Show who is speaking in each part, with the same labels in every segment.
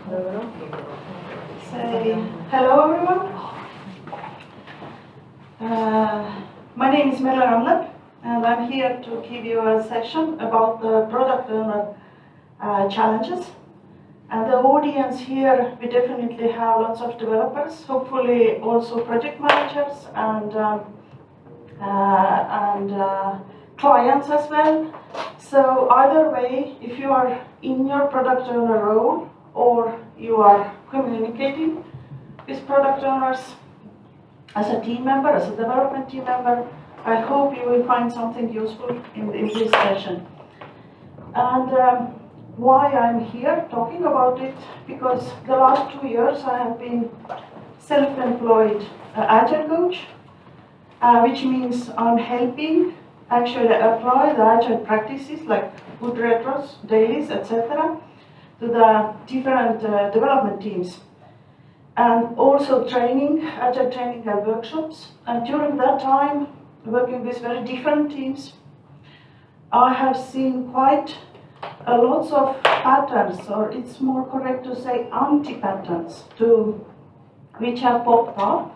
Speaker 1: Say hello, everyone. My name is Merle Randlepp, and I'm here to give you a session about the product owner challenges. And the audience here, we definitely have lots of developers, hopefully also project managers and clients as well. So either way, if you are in your product owner role or you are communicating with product owners as a team member, as a development team member, I hope you will find something useful in this session. And why I'm here talking about it, because the last 2 years I have been self-employed Agile coach, which means I'm helping actually apply the Agile practices like good retros, dailies, etc. to the different development teams. And also training, Agile training and workshops. And during that time, working with very different teams, I have seen quite a lots of patterns, or it's more correct to say anti-patterns, which have popped up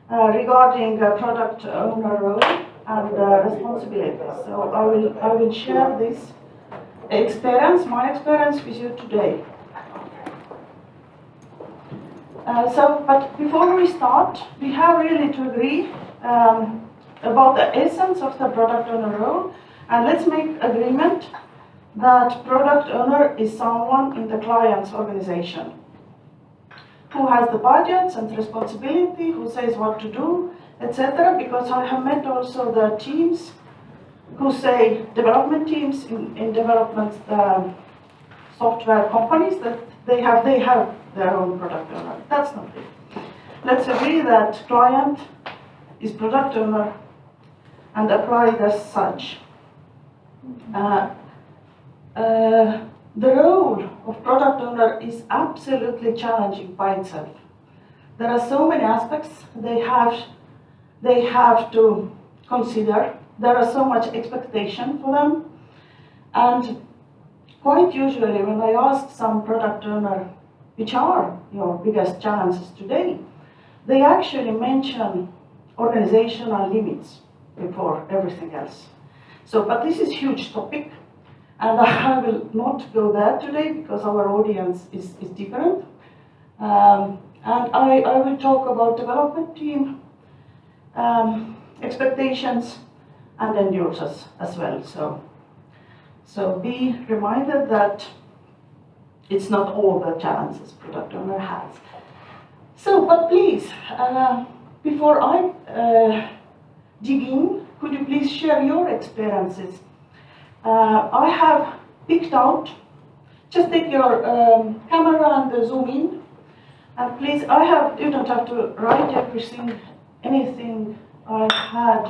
Speaker 1: regarding product owner role and responsibilities. So I will share this experience, my experience, with you today. But before we start, we have really to agree about the essence of the product owner role, and let's make agreement that product owner is someone in the client's organization who has the budgets and responsibility, who says what to do, etc. Because I have met also the teams who say, development teams in development software companies, that they have their own product owner. That's not it. Let's agree that client is product owner and apply it as such. The role of product owner is absolutely challenging by itself. There are so many aspects they have to consider. There are so much expectation for them, and quite usually when I ask some product owner, which are your biggest challenges today, they actually mention organizational limits before everything else. So, but this is a huge topic, and I will not go there today because our audience is different. And I will talk about development team, expectations, and end users as well. So be reminded that it's not all the challenges product owner has. So, but please, before I dig in, could you please share your experiences? I have picked out, just take your camera and zoom in, and please, you don't have to write anything I had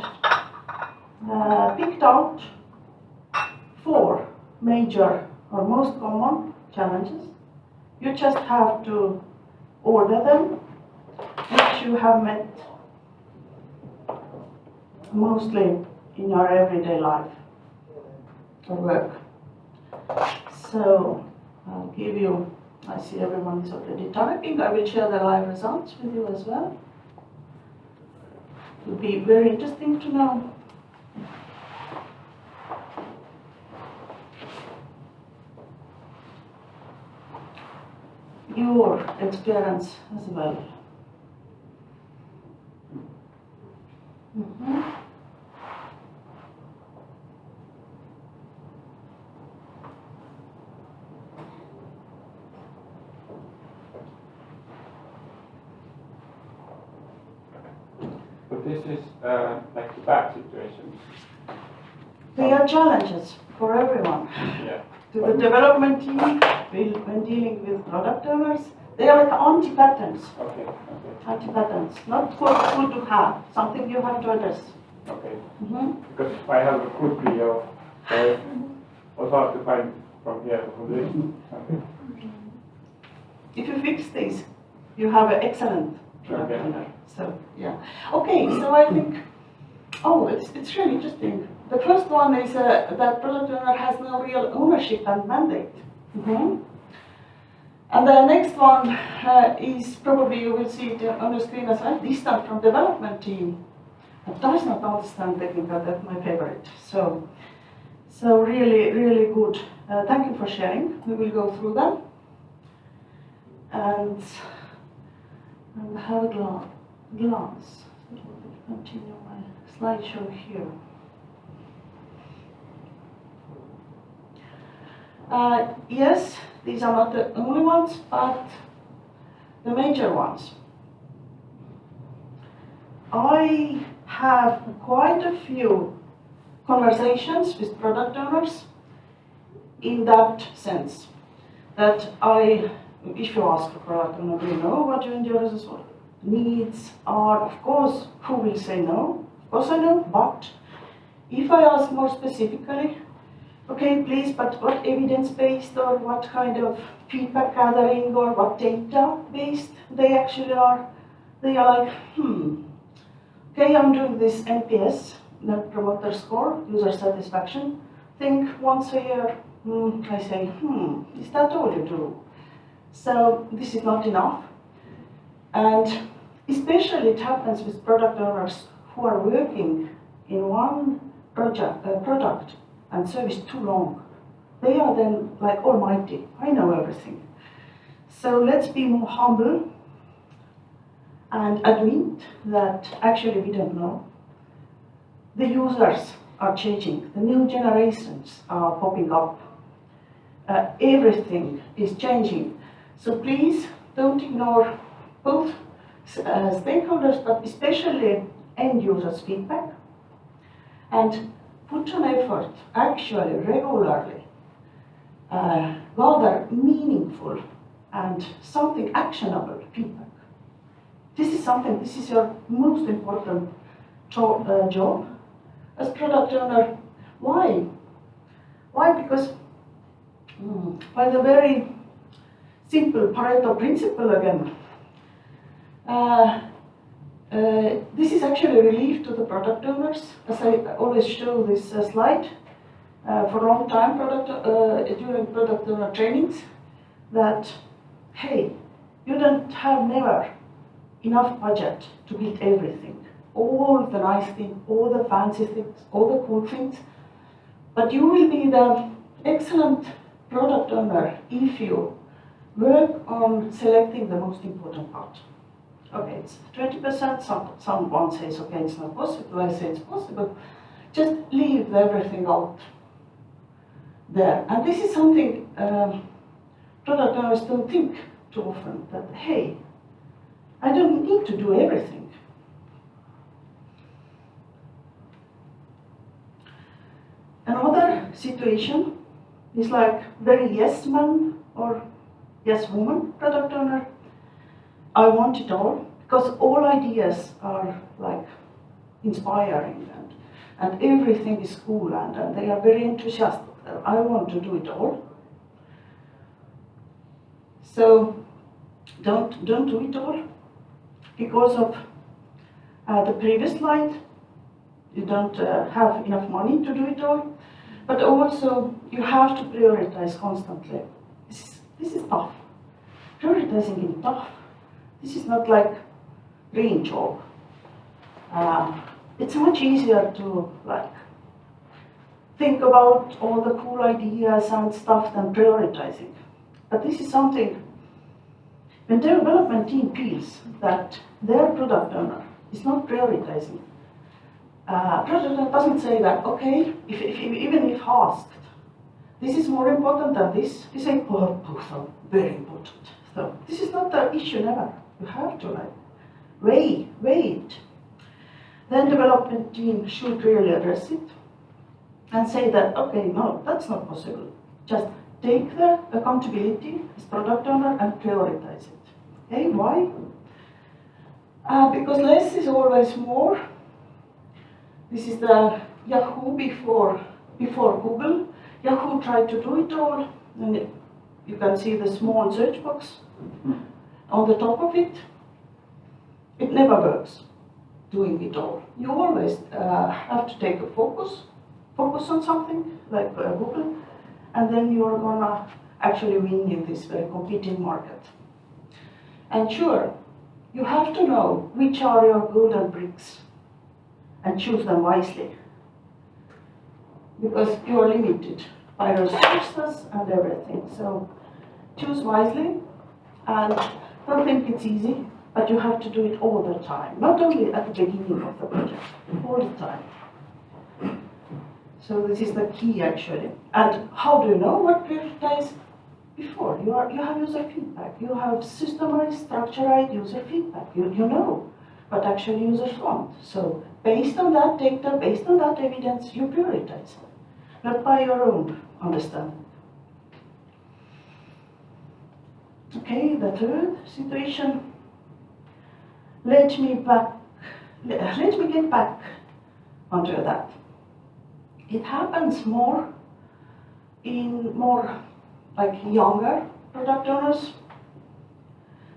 Speaker 1: picked out 4 major or most common challenges. You just have to order them, which you have met mostly in your everyday life or work. So I'll give you, I see everyone is already typing. I will share the live results with you as well. It will be very interesting to know. Your experience as well.
Speaker 2: But this is like the bad situation.
Speaker 1: They are challenges for everyone.
Speaker 2: Yeah.
Speaker 1: To the development team, when dealing with product owners, they are like anti-patterns.
Speaker 2: Okay.
Speaker 1: Anti-patterns, not good to have, something you have to address.
Speaker 2: Okay. Because if I have a good video, it was hard to find from here from this. Okay.
Speaker 1: If you fix these, you have an excellent product owner. So yeah. Okay, so I think, it's really interesting. The first one is that product owner has no real ownership and mandate. And the next one is probably you will see it on the screen as well, distant from development team. But does not understand technical, that's my favorite. So really, really good. Thank you for sharing. We will go through them. And have a glance. I will continue my slideshow here. Yes, these are not the only ones, but the major ones. I have quite a few conversations with product owners in that sense, that if you ask a product owner, do you know what your end users' needs are? Of course, who will say no? Of course I know, but if I ask more specifically, okay, please, but what evidence-based or what kind of feedback gathering or what data-based they actually are, they are like, okay, I'm doing this NPS, Net Promoter Score, user satisfaction thing once a year. I say, is that all you do? So this is not enough. And especially it happens with product owners who are working in one product and service too long. They are then like almighty, I know everything. So let's be more humble and admit that actually we don't know. The users are changing, the new generations are popping up. Everything is changing. So please don't ignore both stakeholders, but especially end users' feedback, and put an effort, actually regularly, gather meaningful and something actionable feedback. This is your most important job as product owner. Why? Why? Because by the very simple Pareto principle again, this is actually a relief to the product owners, as I always show this slide for a long time during product owner trainings, that hey, you don't have never enough budget to build everything, all the nice things, all the fancy things, all the cool things, but you will be the excellent product owner if you work on selecting the most important part. Okay, it's 20%, someone says, okay, it's not possible, I say it's possible. Just leave everything out there. And this is something product owners don't think too often, that hey, I don't need to do everything. Another situation is like very yes man or yes woman product owner. I want it all, because all ideas are like inspiring and everything is cool and they are very enthusiastic. I want to do it all. So don't do it all because of the previous slide. You don't have enough money to do it all, but also you have to prioritize constantly. This is tough. Prioritizing is tough. This is not like dream job. It's much easier to like think about all the cool ideas and stuff than prioritizing. But this is something when the development team feels that their product owner is not prioritizing. Product owner doesn't say that, okay, even if asked, this is more important than this, we say, oh, both are very important. So this is not the issue never. You have to like wait. Then development team should really address it and say that, okay, no, that's not possible. Just take the accountability as product owner and prioritize it. Okay, why? Because less is always more. This is the Yahoo before Google. Yahoo tried to do it all, and you can see the small search box on the top of it. It never works, doing it all. You always have to focus on something like Google, and then you're gonna actually win in this very competing market. And sure, you have to know which are your golden bricks and choose them wisely, because you are limited by resources and everything. So choose wisely, and don't think it's easy, but you have to do it all the time, not only at the beginning of the project, all the time. So this is the key actually. And how do you know what prioritize? Before you have user feedback, you have systemized, structured user feedback. You know what actually users want. So based on that data, based on that evidence, you prioritize, not by your own understanding. Okay, the third situation. Let me get back onto that. It happens more in like younger product owners,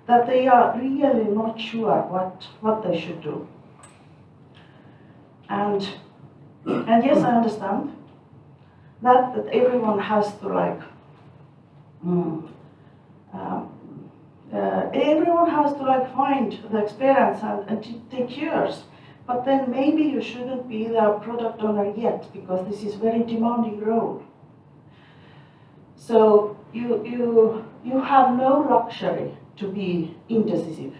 Speaker 1: that they are really not sure what they should do. And yes, I understand that everyone has to everyone has to find the experience and take yours. But then maybe you shouldn't be the product owner yet, because this is very demanding role. So you have no luxury to be indecisive.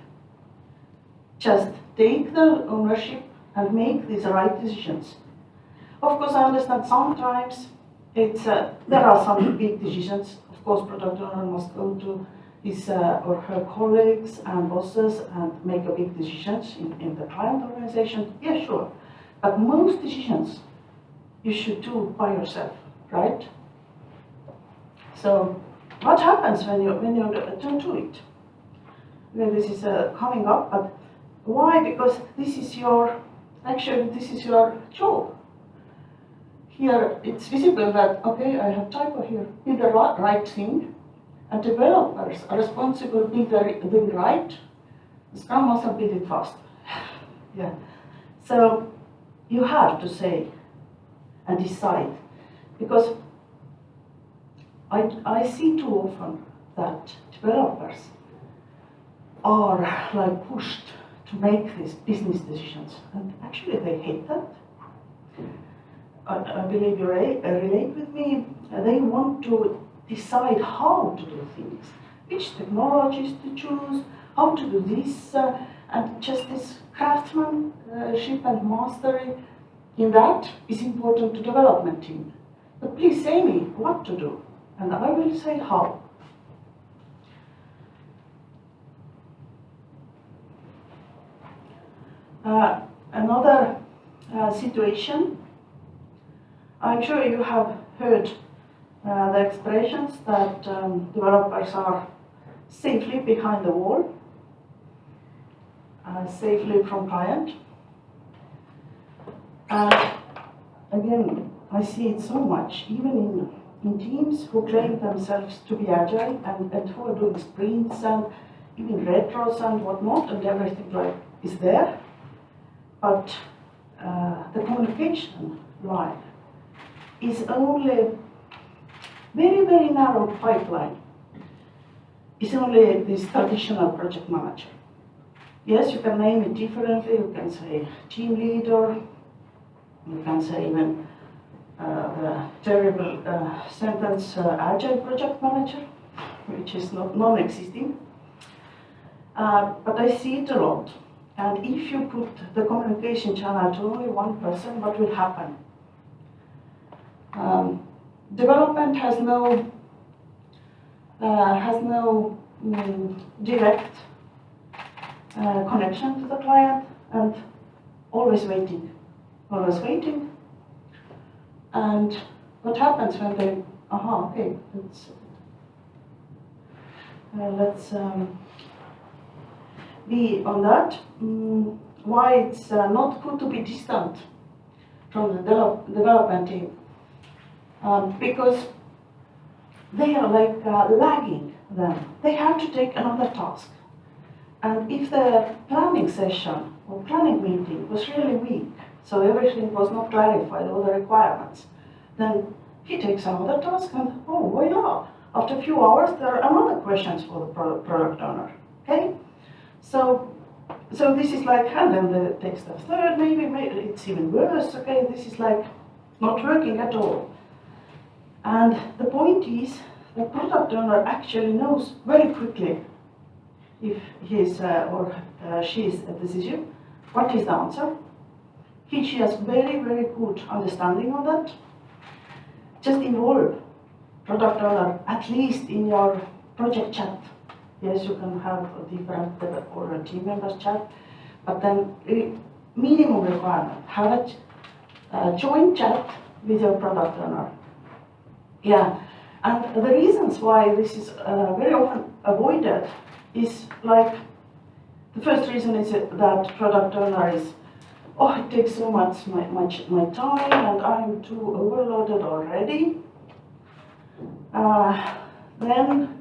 Speaker 1: Just take the ownership and make these right decisions. Of course, I understand sometimes there are some big decisions. Of course, product owner must go to his or her colleagues and bosses and make a big decisions in the client organization. Yeah, sure. But most decisions you should do by yourself, right? So what happens when you don't do it? Well, this is coming up, but why? Because this is your job. Here it's visible that, okay, I have typo here, did the right thing, and developers are responsible to do the thing right. The Scrum Master build it fast. Yeah. So you have to say and decide, because I see too often that developers are pushed to make these business decisions, and actually they hate that. I believe you relate with me. They want to decide how to do things, which technologies to choose, how to do this, and just this craftsmanship and mastery in that is important to development team. But please say me what to do, and I will say how. Another situation, I'm sure you have heard the expressions that developers are safely behind the wall, safely from client. And again, I see it so much, even in teams who claim themselves to be agile and who are doing sprints and even retros and whatnot, and everything is there. But the communication line is only very, very narrow pipeline. It's only this traditional project manager. Yes, you can name it differently. You can say team leader. You can say even the terrible sentence agile project manager, which is not non-existing. But I see it a lot. And if you put the communication channel to only one person, what will happen? Development has no direct connection to the client, and always waiting. And what happens when they, okay, let's be on that. Why it's not good to be distant from the development team. Because they are lagging them. They have to take another task. And if the planning session or planning meeting was really weak, so everything was not clarified, all the requirements, then he takes another task and, oh, voila, After a few hours, there are another questions for the product owner. Okay, so this is like, and then the text of third, maybe it's even worse. Okay, this is like not working at all. And the point is, the product owner actually knows very quickly if his or she's a decision, what is the answer. She has very, very good understanding of that. Just involve product owner at least in your project chat. Yes, you can have a different or a team members chat, but then minimum requirement, have a joint chat with your product owner. Yeah, and the reasons why this is very often avoided is like, the first reason is that product owner is, oh, it takes so much my time and I'm too overloaded already.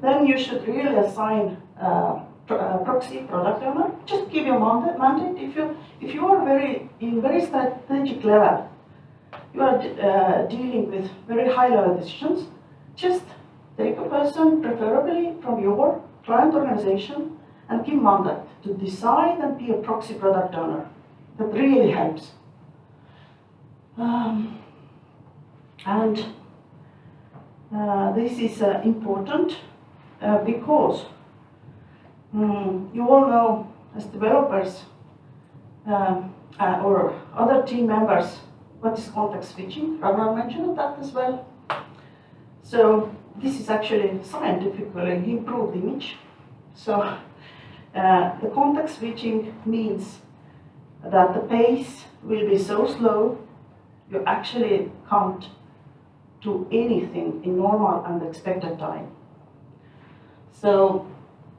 Speaker 1: Then you should really assign proxy product owner. Just give your mandate. If you are in very strategic level, you are dealing with very high level decisions, just take a person, preferably from your client organization, and give mandate to decide and be a proxy product owner. That really helps. This is important because you all know, as developers or other team members, what is context switching. Ragnar mentioned that as well. So this is actually scientifically improved image. So the context switching means that the pace will be so slow you actually can't do anything in normal and expected time. So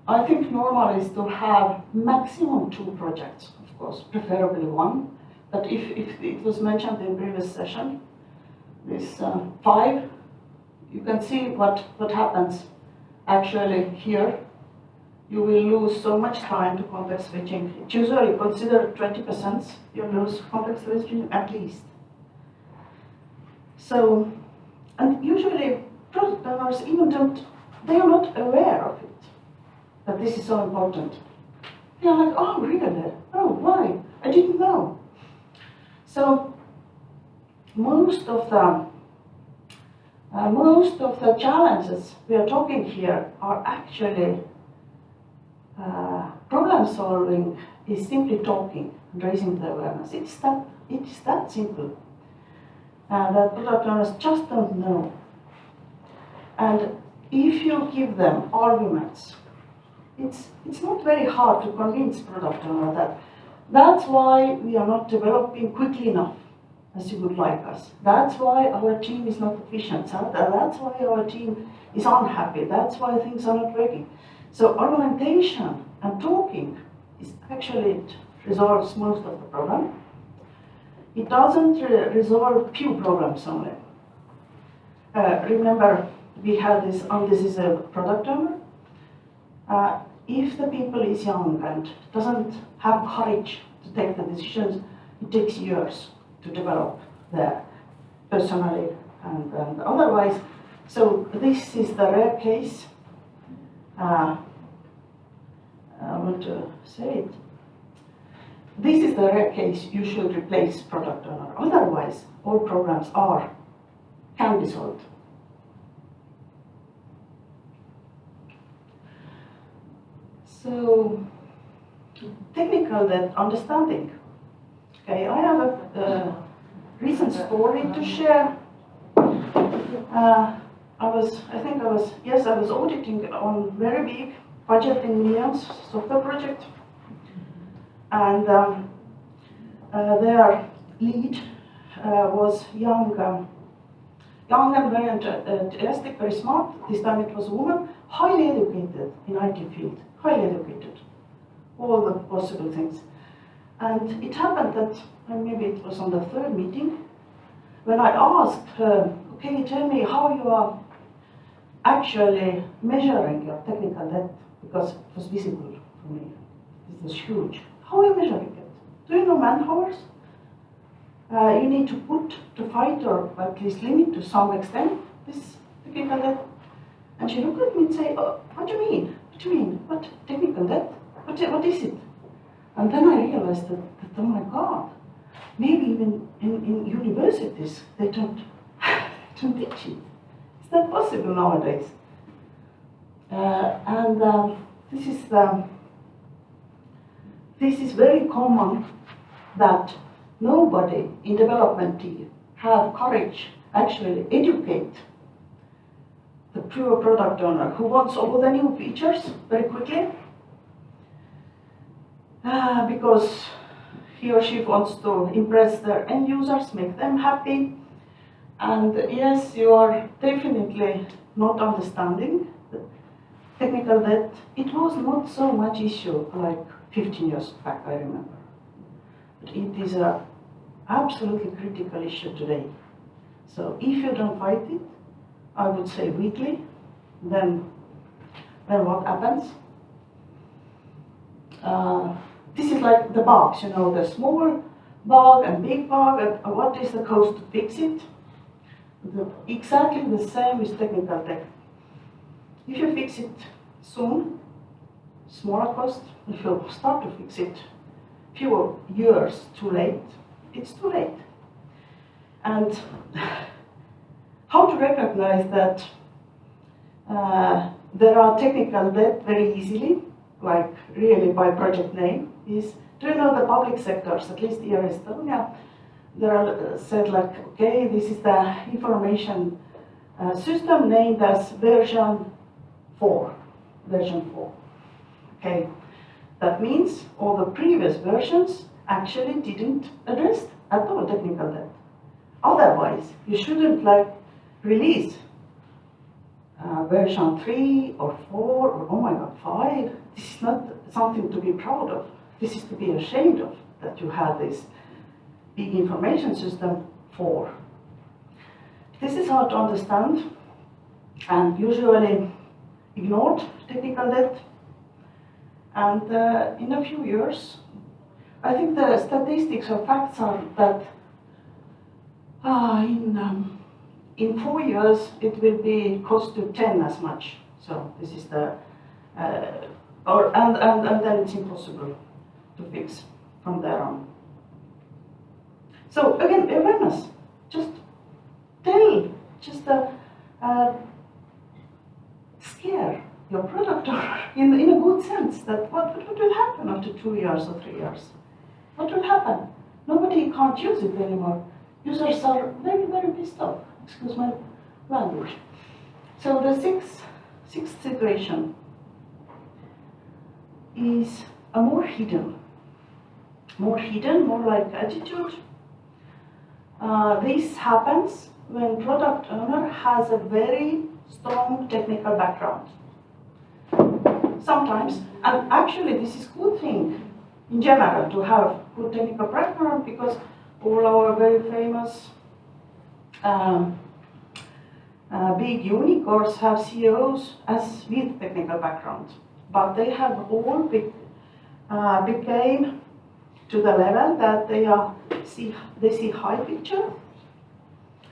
Speaker 1: I think normal is to have maximum 2 projects, of course, preferably 1. But if it was mentioned in previous session, this 5, you can see what happens actually here. You will lose so much time to context switching. It's usually considered 20% you lose context switching at least. So, and usually product owners even they are not aware of it, that this is so important. They are like, oh really? Oh, why? I didn't know. So most of the challenges we are talking here are actually problem solving is simply talking and raising the awareness. It is that simple. That product owners just don't know. And if you give them arguments, it's not very hard to convince product owner that that's why we are not developing quickly enough as you would like us. That's why our team is not efficient. That's why our team is unhappy. That's why things are not working. So argumentation and talking is actually, it resolves most of the problem. It doesn't resolve few problems only. Remember, we had this, this is a product owner. If the people is young and doesn't have courage to take the decisions, it takes years to develop there, personally and otherwise. So this is the rare case. I want to say it. This is the rare case you should replace product owner. Otherwise, all programs can be solved. So, technical understanding. Okay, I have a recent story to share. I was auditing on very big budget in millions software project, and their lead was young and very enthusiastic, very smart. This time it was a woman, highly educated in IT field, highly educated, all the possible things. And it happened that, maybe it was on the 3rd meeting, when I asked her, okay, tell me how you are actually measuring your technical debt, because it was visible for me. It was huge. How are you measuring it? Do you know man hours? You need to put to fight or at least limit to some extent this technical debt. And she looked at me and said, oh, what do you mean? What do you mean? What technical debt? What is it? And then I realized that oh my God, maybe even in universities they don't teach it. Is that possible nowadays? This is very common that nobody in development team have courage actually educate the pure product owner who wants all the new features very quickly because he or she wants to impress their end users, make them happy. And yes, you are definitely not understanding the technical debt. It was not so much issue like 15 years back, I remember. But it is an absolutely critical issue today. So if you don't fight it, I would say weekly, then what happens? This is like the bugs, you know, the small bug and big bug, and what is the cost to fix it? Exactly the same with technical debt. If you fix it soon, smaller cost. If you start to fix it fewer years too late, it's too late. And how to recognize that there are technical debt very easily, like really by project name, is, do you know the public sectors, at least here in Estonia, there are said like, okay, this is the information system named as version 4. Okay, that means all the previous versions actually didn't address at all technical debt. Otherwise, you shouldn't like release version 3 or 4 or oh my God, 5. This is not something to be proud of. This is to be ashamed of, that you have this big information system 4. This is hard to understand and usually ignored technical debt. And in a few years, I think the statistics or facts are that in 4 years it will be cost to 10 as much. So this is the and then it's impossible to fix from there on. So again, awareness. Just tell, just scare your product owner in a good sense that what will happen after 2 years or 3 years? What will happen? Nobody can't use it anymore. Users are very, very pissed off. Excuse my language. So the sixth situation is a more hidden, more like attitude. This happens when product owner has a very strong technical background. Sometimes, and actually this is a good thing in general to have good technical background because all our very famous big unicorns have CEOs as with technical background, but they have all became to the level that they see high picture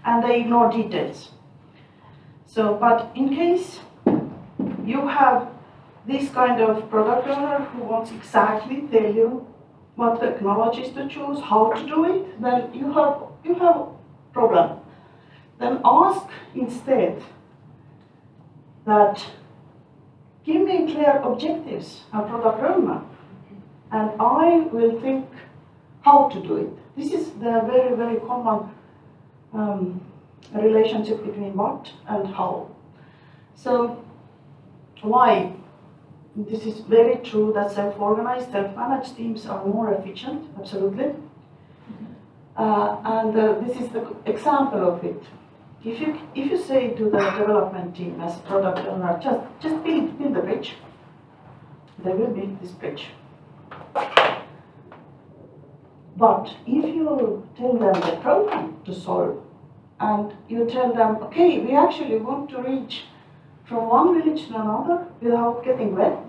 Speaker 1: and they ignore details. So, but in case you have this kind of product owner who wants exactly tell you what technologies to choose, how to do it, then you have problem. Then ask instead that give me clear objectives and product roadmap, and I will think how to do it. This is the very, very common relationship between what and how. So why? This is very true that self-organized, self-managed teams are more efficient, absolutely. This is the example of it. If you say to the development team as a product owner, just build the bridge, they will build this bridge. But if you tell them the problem to solve, and you tell them, okay, we actually want to reach from one village to another without getting wet,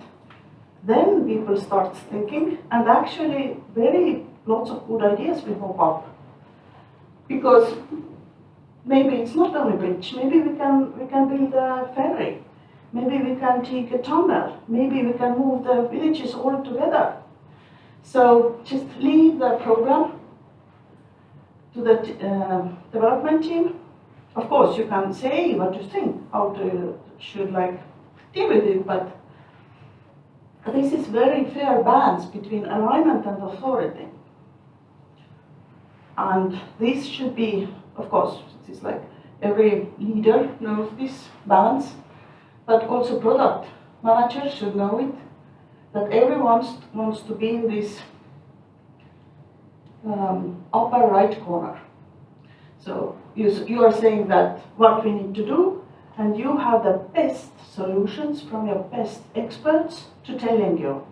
Speaker 1: then people start thinking, and actually lots of good ideas will pop up. Because maybe it's not only bridge, maybe we can build a ferry, Maybe we can take a tunnel. Maybe we can move the villages all together. So just leave the program to the development team. Of course, you can say what you think, how you should like deal with it, but this is very fair balance between alignment and authority. And this should be, of course, it is like every leader knows this balance, but also product managers should know it, that everyone wants to be in this upper right corner. So you are saying that what we need to do, and you have the best solutions from your best experts to telling you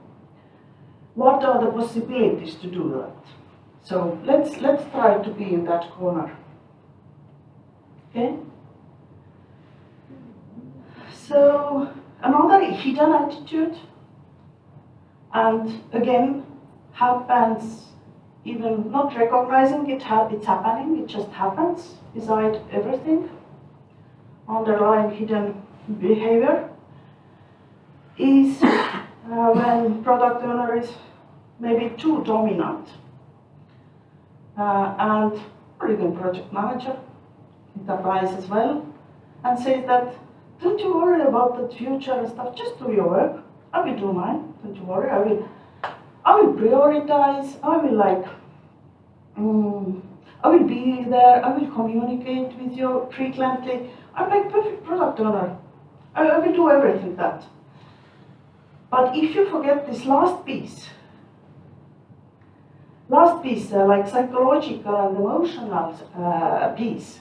Speaker 1: what are the possibilities to do that. So let's try to be in that corner. Okay? So another hidden attitude, and again happens even not recognizing it, it's happening, it just happens beside everything. Underlying hidden behavior is when product owner is maybe too dominant, and or even project manager, it applies as well, and says that don't you worry about the future and stuff, just do your work, I will do mine, don't you worry, I will prioritize, I will like I will be there, I will communicate with you frequently, I'm like perfect product owner, I will do everything that. But if you forget this last piece, like psychological and emotional piece,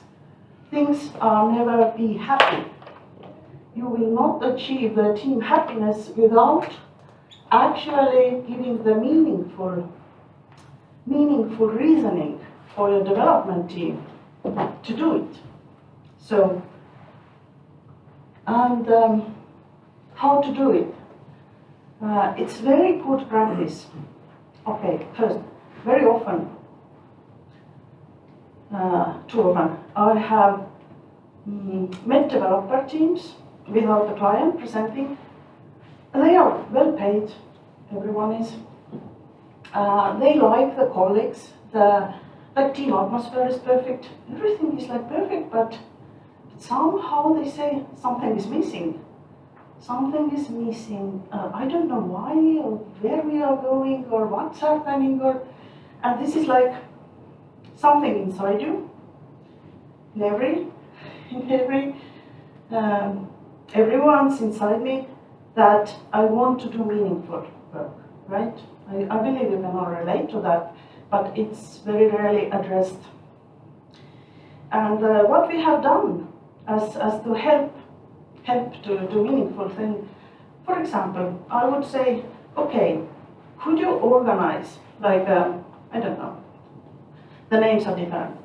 Speaker 1: things are never be happy. You will not achieve the team happiness without actually giving the meaningful reasoning for your development team to do it. So, and how to do it? It's very good practice. Okay, first, very often, too often, I have met developer teams without the client presenting. They are well paid, everyone is. They like the colleagues, the team atmosphere is perfect, everything is like perfect, but somehow they say something is missing. Something is missing. I don't know why or where we are going or what's happening, and this is like something inside you. Everyone's inside me that I want to do meaningful work, right? I believe you can all relate to that, but it's very rarely addressed. And what we have done as to help to do meaningful thing, for example, I would say, okay, could you organize like I don't know, the names are different,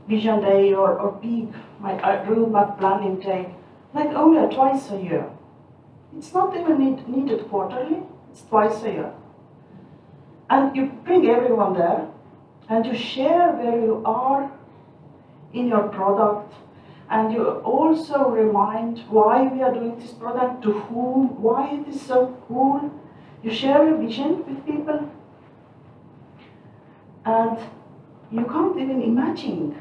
Speaker 1: vision day or big roadmap planning day, like only twice a year. It's not even needed quarterly, it's twice a year. And you bring everyone there, and you share where you are in your product, and you also remind why we are doing this product, to whom, why it is so cool. You share your vision with people, and you can't even imagine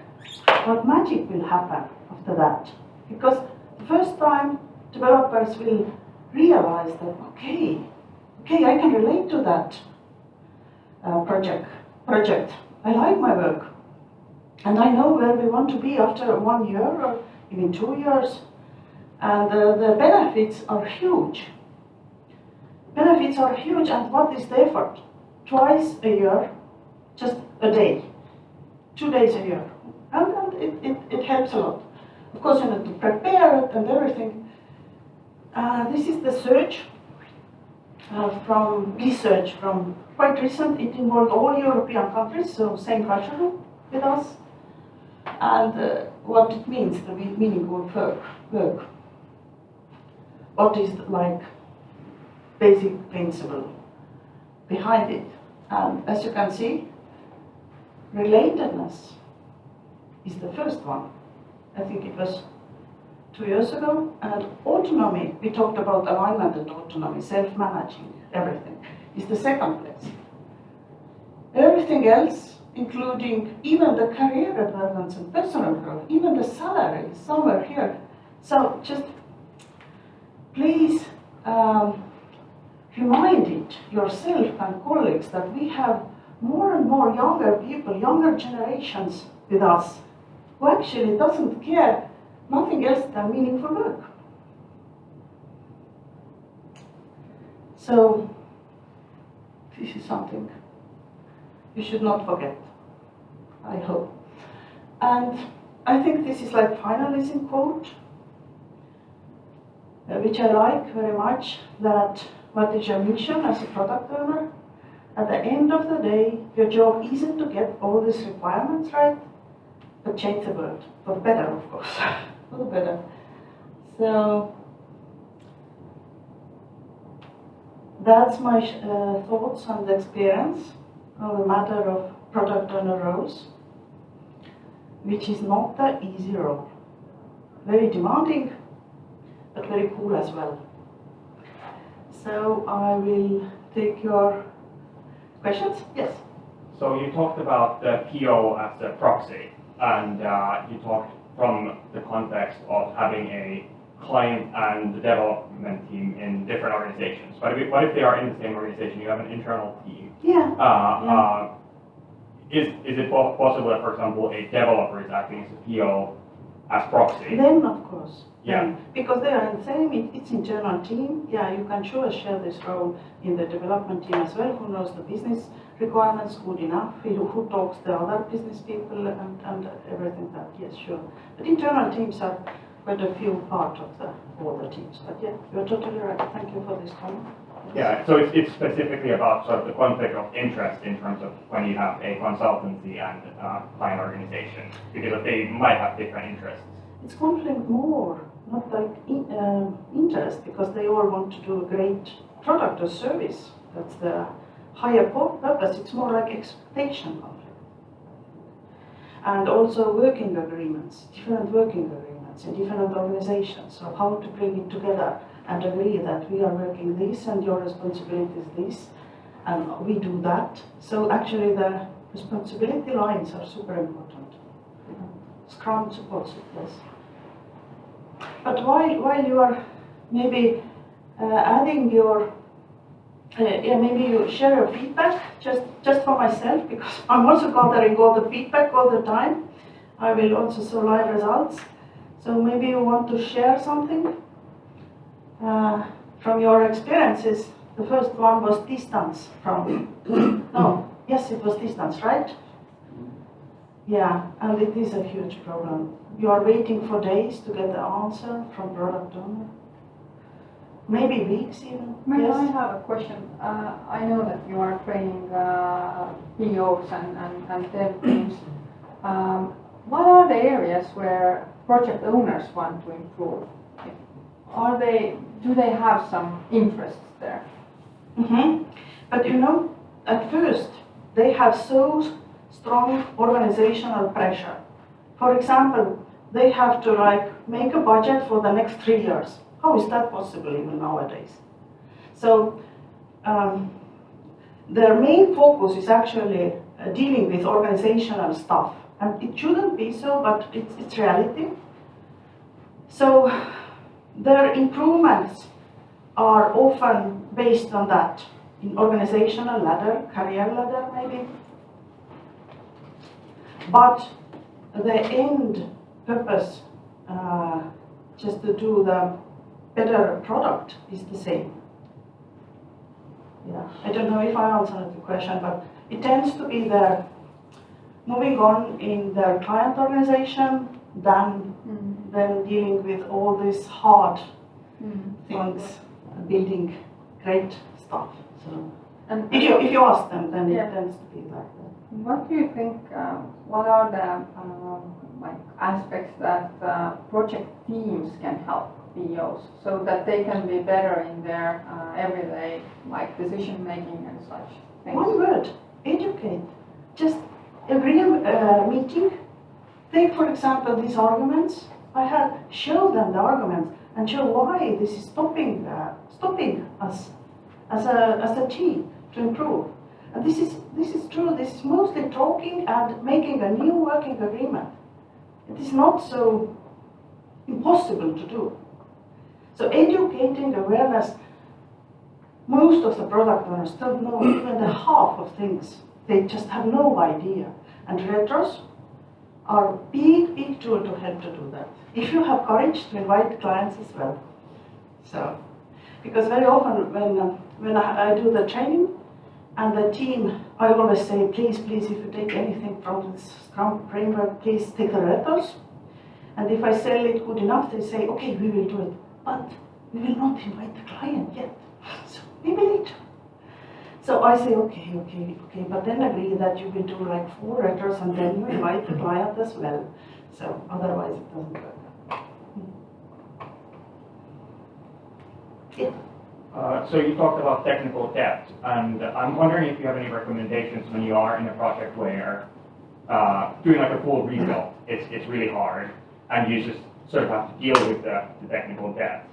Speaker 1: what magic will happen after that. Because the first time developers will realize that, okay, I can relate to that project. I like my work. And I know where we want to be after 1 year or even 2 years. And the benefits are huge. Benefits are huge, and what is the effort? Twice a year, just a day, 2 days a year. And it helps a lot. Of course, you need to prepare it and everything. This is the search from research from quite recent. It involved all European countries, so same culture with us. And what it means to be meaningful work. What is like basic principle behind it. And as you can see, relatedness is the first one. I think it was 2 years ago. And autonomy, we talked about alignment and autonomy, self-managing everything, is the second place. Everything else, including even the career developments and personal growth, even the salary is somewhere here. So just please remind it yourself and colleagues that we have more and more younger people, younger generations with us who actually doesn't care nothing else than meaningful work. So this is something you should not forget, I hope. And I think this is like finalizing quote, which I like very much, that what is your mission as a product owner? At the end of the day, your job isn't to get all these requirements right, but change the world, for the better, of course, for the better. So that's my thoughts and experience on the matter of product owner roles, which is not the easy role. Very demanding, but very cool as well. So I will take your questions. Yes?
Speaker 3: So you talked about the PO as a proxy, and you talked from the context of having a client and the development team in different organizations. But what if they are in the same organization? You have an internal team.
Speaker 1: Yeah.
Speaker 3: Is it possible that, for example, a developer is acting as a PO as proxy?
Speaker 1: Then, of course.
Speaker 3: Yeah.
Speaker 1: Because they are in the same, it's internal team. Yeah, you can sure share this role in the development team as well, who knows the business requirements good enough, who talks to other business people and everything that, yes, sure. But internal teams are quite a few part of all the teams. But yeah, you're totally right. Thank you for this comment.
Speaker 3: Yeah, so it's specifically about sort of the conflict of interest in terms of when you have a consultancy and client organization, because they might have different interests.
Speaker 1: It's conflict more, not like interest, because they all want to do a great product or service. That's the higher purpose. It's more like expectation conflict. And also working agreements, different working agreements in different organizations. So how to bring it together and agree that we are working this and your responsibility is this and we do that. So actually the responsibility lines are super important. Scrum supports it, yes. But while you are maybe adding your, maybe you share your feedback just for myself, because I'm also gathering all the feedback all the time. I will also show live results. So maybe you want to share something from your experiences. The first one was distance from, no, yes, it was distance, right? Yeah, and it is a huge problem. You are waiting for days to get the answer from product owner. Maybe weeks even.
Speaker 4: May
Speaker 1: Yes.
Speaker 4: I have a question? I know that you are training POs and dev teams. What are the areas where project owners want to improve? Do they have some interests there?
Speaker 1: Mm-hmm. But you know, at first, they have so strong organizational pressure. For example, they have to make a budget for the next 3 years. How is that possible even nowadays? So their main focus is actually dealing with organizational stuff. And it shouldn't be so, but it's reality. So their improvements are often based on that, in organizational ladder, career ladder maybe. But the end purpose, just to do the better product, is the same. Yeah, I don't know if I answered the question, but it tends to be the moving on in their client organization than dealing with all these hard things, building great stuff. So,
Speaker 4: And
Speaker 1: if you ask them, then
Speaker 4: Yeah.
Speaker 1: it tends to be like that.
Speaker 4: what do you think? What are the aspects that project teams can help POs so that they can be better in their everyday decision making and such things?
Speaker 1: One word: educate. Just agree meeting. Take for example these arguments. I had show them the arguments and show why this is stopping us as a team to improve. And this is true. This is mostly talking and making a new working agreement. It is not so impossible to do. So educating awareness, most of the product owners don't know even the half of things. They just have no idea. And retros are a big tool to help to do that. If you have courage to invite clients as well. So, because very often when I do the training and the team, I always say, please, if you take anything from this Scrum framework, please take the retros. And if I sell it good enough, they say, okay, we will do it. But we will not invite the client yet. So maybe later. So I say, okay, but then agree that you will do like 4 retros and then you invite the client as well. So otherwise it doesn't work. Yeah.
Speaker 3: So you talked about technical debt, and I'm wondering if you have any recommendations when you are in a project where doing like a full rebuild, it's really hard, and you just sort of have to deal with the technical debt.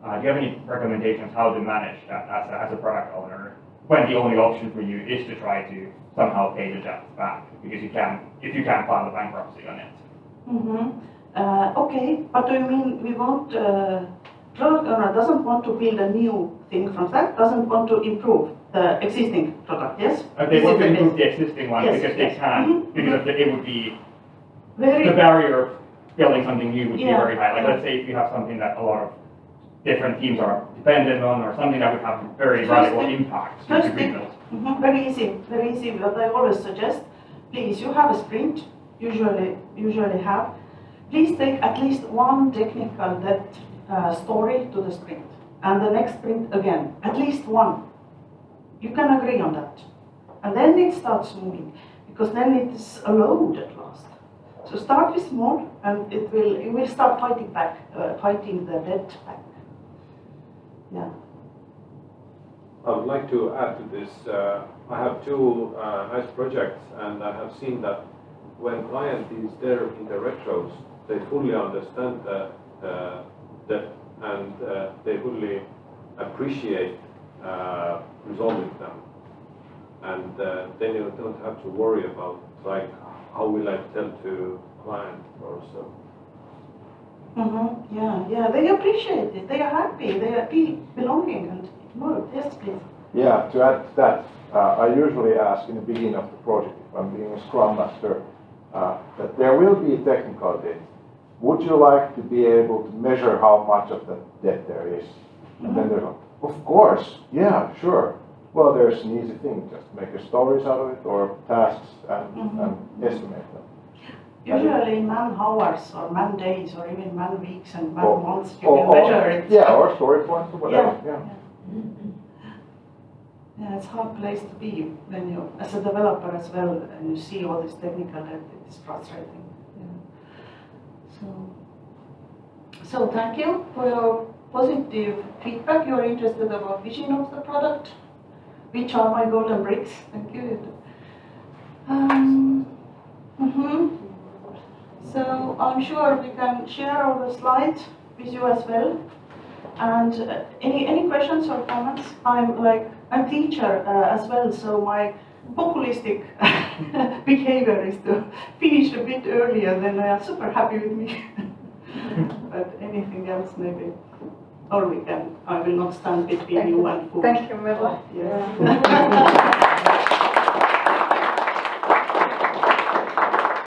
Speaker 3: Do you have any recommendations how to manage that as a product owner when the only option for you is to try to somehow pay the debt back because if you can't file a bankruptcy on it?
Speaker 1: Okay, but do you mean we want product owner doesn't want to build a new thing from that, doesn't want to improve the existing product, yes?
Speaker 3: They want to improve the existing one
Speaker 1: yes,
Speaker 3: because
Speaker 1: yes.
Speaker 3: they can, because it would be,
Speaker 1: Very
Speaker 3: the barrier of building something new would be
Speaker 1: Yeah,
Speaker 3: very high. Like
Speaker 1: yeah.
Speaker 3: let's say if you have something that a lot of different teams are dependent on or something that would have very
Speaker 1: First
Speaker 3: radical
Speaker 1: thing-
Speaker 3: impact to
Speaker 1: first thing-
Speaker 3: rebuild.
Speaker 1: Very easy, but I always suggest, please, you have a sprint, usually have, please take at least one technical debt story to the sprint, and the next sprint again, at least one. You can agree on that. And then it starts moving, because then it is a load at last. So start with small, and you will start fighting the debt back. Yeah.
Speaker 5: I would like to add to this. I have 2 nice projects, and I have seen that when client is there in the retros, they fully understand the debt and they fully appreciate resolving them. And then you don't have to worry about like how will I tell to client or so.
Speaker 1: Yeah, they appreciate it. They are happy. They are belonging and more. Yes, please.
Speaker 6: Yeah, to add to that, I usually ask in the beginning of the project, if I'm being a Scrum Master, that there will be technical debt. Would you like to be able to measure how much of that debt there is? And then they're like, of course, yeah, sure. Well, there's an easy thing, just make a stories out of it or tasks and estimate them.
Speaker 1: Usually man hours or man days or even man weeks and man
Speaker 6: Or-
Speaker 1: months you can measure it.
Speaker 6: Yeah, or story points or whatever.
Speaker 1: Yeah, it's a hard place to be when you, as a developer as well, and you see all this technical debt. It's frustrating. Yeah. So thank you for your positive feedback. You're interested about vision of the product, which are my golden bricks. Thank you. So I'm sure we can share all the slides with you as well. And any questions or comments? I'm teacher as well, so my populistic behavior is to finish a bit earlier. Then they are super happy with me. But anything else maybe, or I will not stand between you and food.
Speaker 4: Thank you, Merle.
Speaker 1: Yes.